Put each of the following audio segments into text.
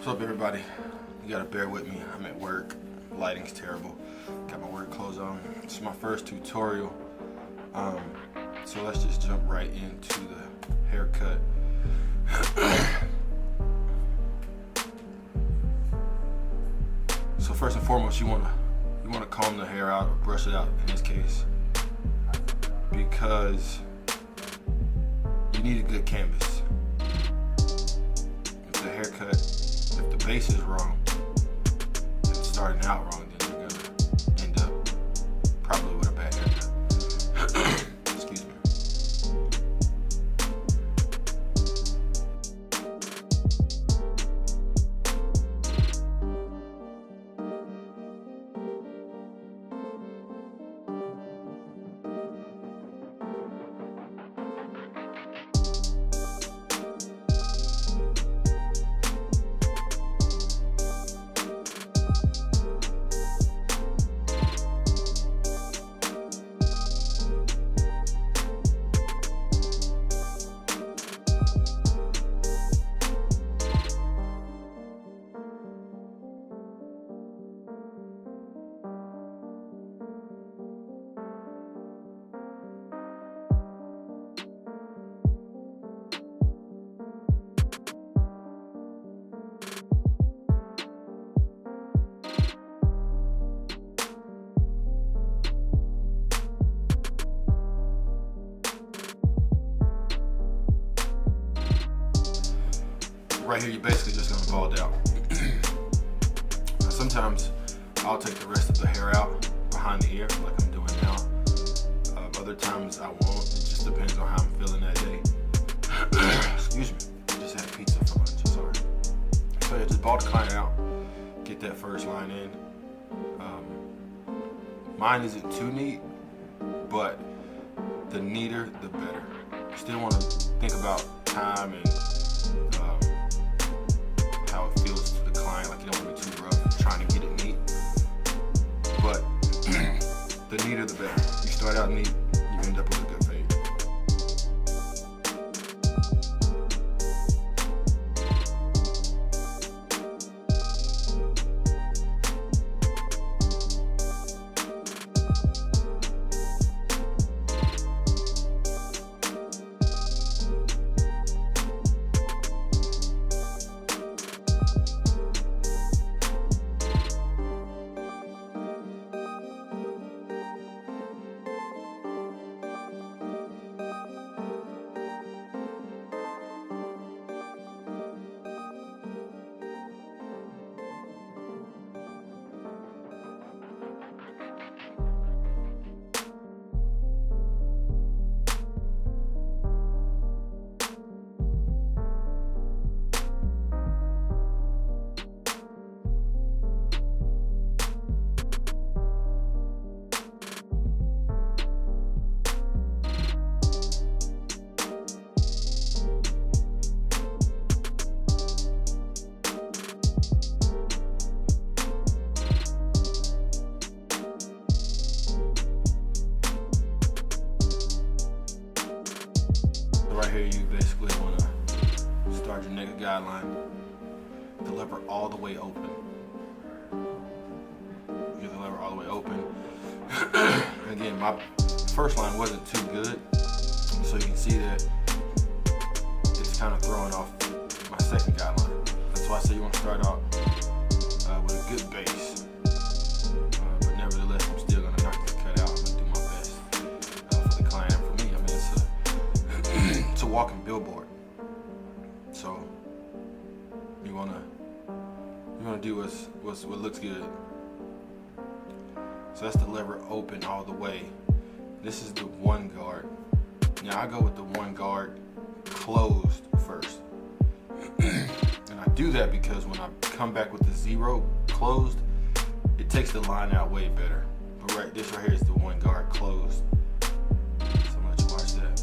What's up, everybody? You gotta bear with me. I'm at work. Lighting's terrible. Got my work clothes on. This is my first tutorial. So let's just jump right into the haircut. So first and foremost, you wanna comb the hair out or brush it out in this case, because you need a good canvas. If the haircut, if the base is wrong and starting out wrong, then you're gonna end up probably with a bad haircut. Excuse me. Right here, you're basically just gonna bald out. Sometimes I'll take the rest of the hair out behind the ear, like I'm doing now. Other times I won't. It just depends on how I'm feeling that day. Excuse me. I just had pizza for lunch. Sorry. So yeah, just bald the client out. Get that first line in. Mine isn't too neat, but the neater, the better. Still want to think about time and how it feels to the client, like you don't want to be too rough, trying to get it neat. But the neater the better. You start out neat, you end up with a good fade. Right here, you basically want to start your naked guideline, the lever all the way open. Get the lever all the way open. Again, my first line wasn't too good, so you can see that it's kind of throwing off my second guideline. That's why I say you want to start out with a good base. But nevertheless, I'm still going to knock this cut out. I'm going to do my best for the client and for me. I mean, it's a walking billboard. So you wanna do what looks good. So that's the lever open all the way. This is the one guard. Now I go with the one guard closed first. And I do that because when I come back with the zero closed, it takes the line out way better. But this right here is the one guard closed. So I'm gonna let you watch that.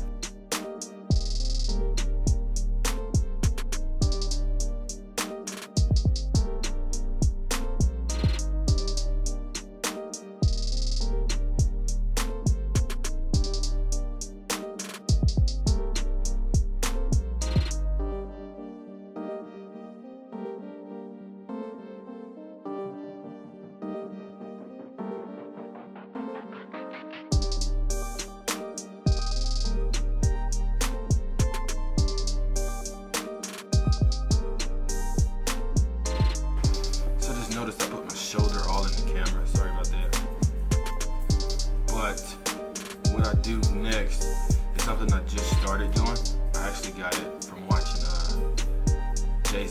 started doing. I actually got it from watching Jorge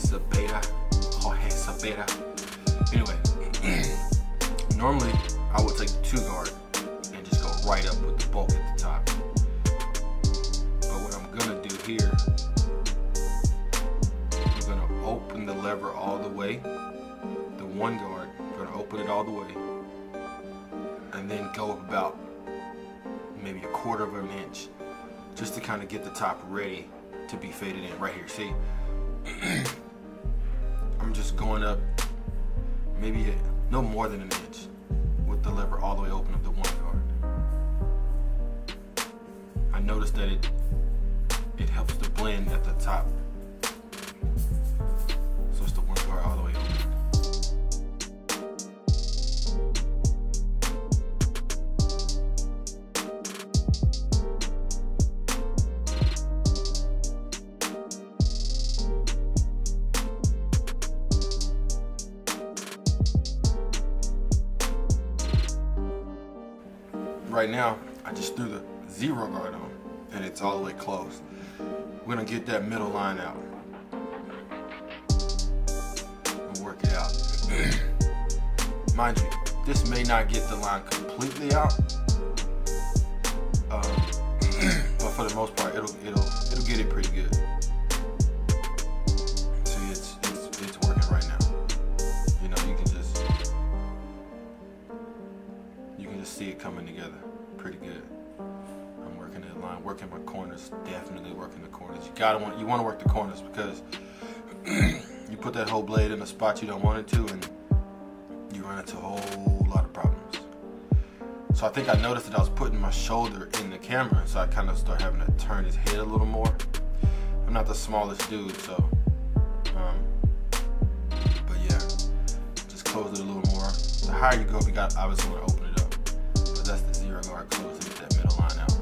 Sabata. Anyway, normally I would take the 2 guard and just go right up with the bulk at the top. But what I'm gonna do here, I'm gonna open the lever all the way. The 1 guard, I'm gonna open it all the way, and then go about maybe 1/4 of an inch, just to kind of get the top ready to be faded in right here. See, I'm just going up maybe no more than an inch with the lever all the way open of the 1 guard. I noticed that it helps to blend at the top. So it's the 1 guard all the way open. Right now, I just threw the 0 guard on, and it's all the way closed. We're gonna get that middle line out. We'll work it out. Mind you, this may not get the line completely out, but for the most part, it'll get it pretty good. See, it's working right now. You know, you can just see it coming together pretty good. I'm working that line, working my corners, definitely working the corners. You want to work the corners, because you put that whole blade in a spot you don't want it to, and you run into a whole lot of problems. So I think I noticed that I was putting my shoulder in the camera, so I kind of start having to turn his head a little more. I'm not the smallest dude, so but yeah, just close it a little more. The higher you go, you got obviously want to open it up. That's the 0 guard close to get that middle line out.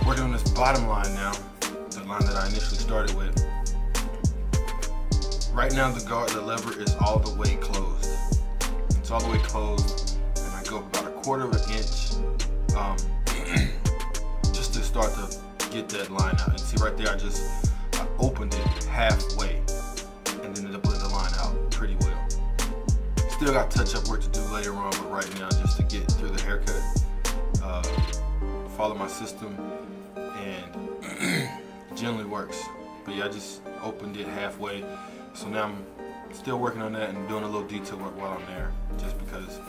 Working on this bottom line now, the line that I initially started with. Right now the lever is all the way closed. It's all the way closed, and I go about 1/4 of an inch just to start to get that line out. And see right there, I opened it halfway, and then it'll blend the line out pretty well. Still got touch-up work to do later on, but right now, just to get through the haircut, follow my system, and generally works. But yeah, I just opened it halfway, so now I'm still working on that and doing a little detail work while I'm there, just because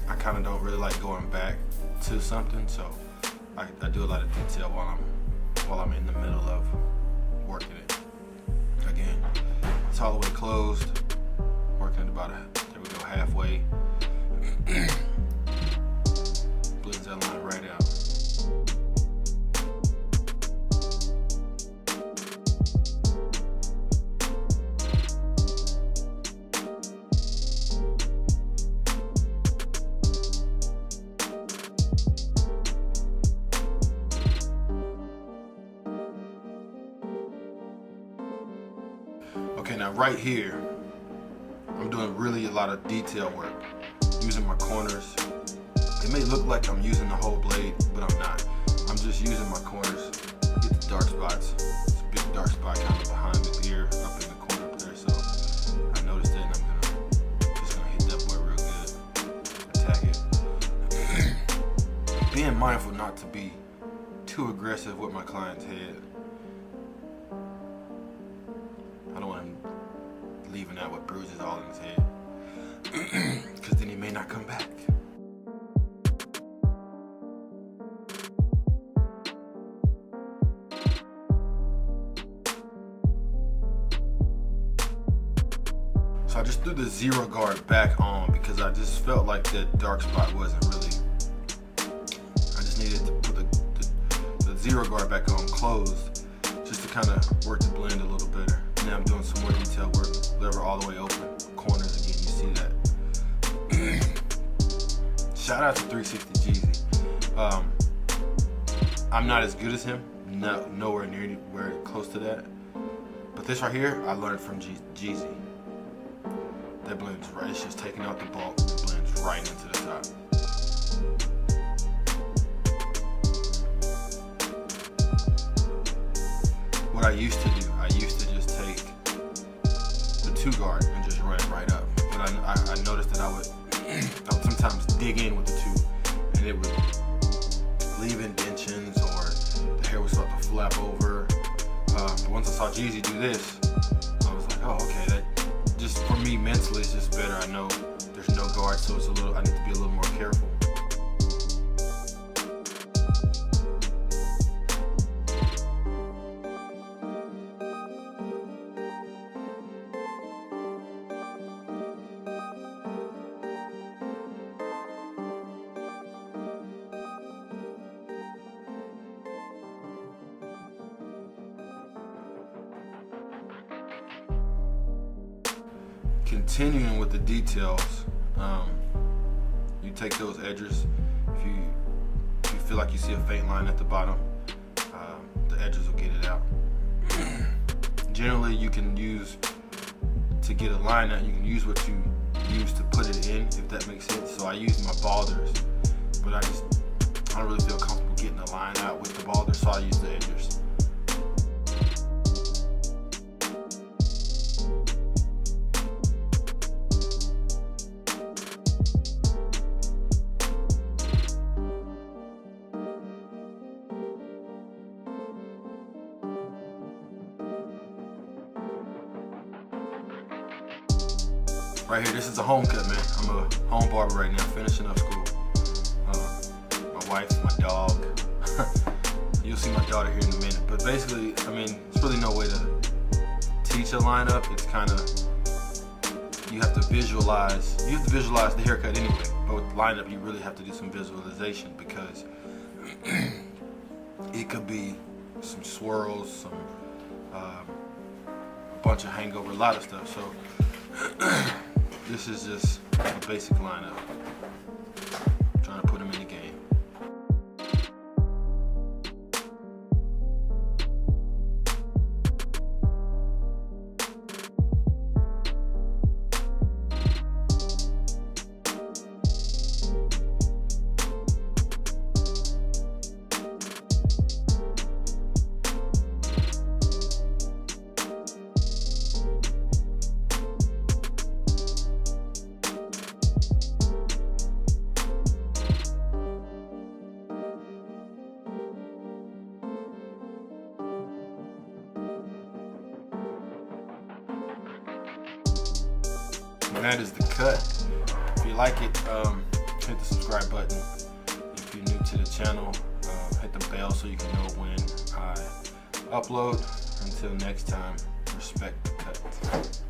I kind of don't really like going back to something, so I do a lot of detail while I'm in the middle of working it. Again, it's all the way closed, working at about there we go, halfway. Blends that line right out. Okay, now right here, I'm doing really a lot of detail work, using my corners. It may look like I'm using the whole blade, but I'm not. I'm just using my corners, get the dark spots. It's a big dark spot kind of behind the ear, up in the corner up there, so I noticed it, and I'm just gonna hit that boy real good, attack it. Being mindful not to be too aggressive with my client's head. I don't want him leaving out with bruises all in his head, because then he may not come back. So I just threw the 0 guard back on because I just felt like that dark spot wasn't really, I just needed to put the 0 guard back on closed, kind of work the blend a little better. Now I'm doing some more detail work. Lever all the way open. Corners again, you see that. Shout out to 360 Jeezy. I'm not as good as him. Nowhere near anywhere close to that. But this right here, I learned from Jeezy. That blends right. It's just taking out the bulk. It blends right into the top. What I used to do, I used to just take the 2 guard and just run it right up. But I noticed that I would sometimes dig in with the 2, and it would leave indentions or the hair would start to flap over. But once I saw Jeezy do this, I was like, oh, okay, that just for me mentally it's just better. I know there's no guard, so it's I need to be a little more careful. Continuing with the details, you take those edges. If you feel like you see a faint line at the bottom, the edges will get it out. Generally, you can use to get a line out. You can use what you use to put it in, if that makes sense. So I use my balders, but I don't really feel comfortable getting a line out with the balders, so I use the edges. Right here, this is a home cut, man. I'm a home barber right now, finishing up school. My wife, my dog. You'll see my daughter here in a minute. But basically, I mean, it's really no way to teach a lineup. It's kind of, you have to visualize the haircut anyway. But with lineup, you really have to do some visualization because it could be some swirls, some a bunch of hangover, a lot of stuff. So this is just a basic lineup. I'm trying to put them in the game. And that is the cut. If you like it, hit the subscribe button. If you're new to the channel, hit the bell so you can know when I upload. Until next time, respect the cut.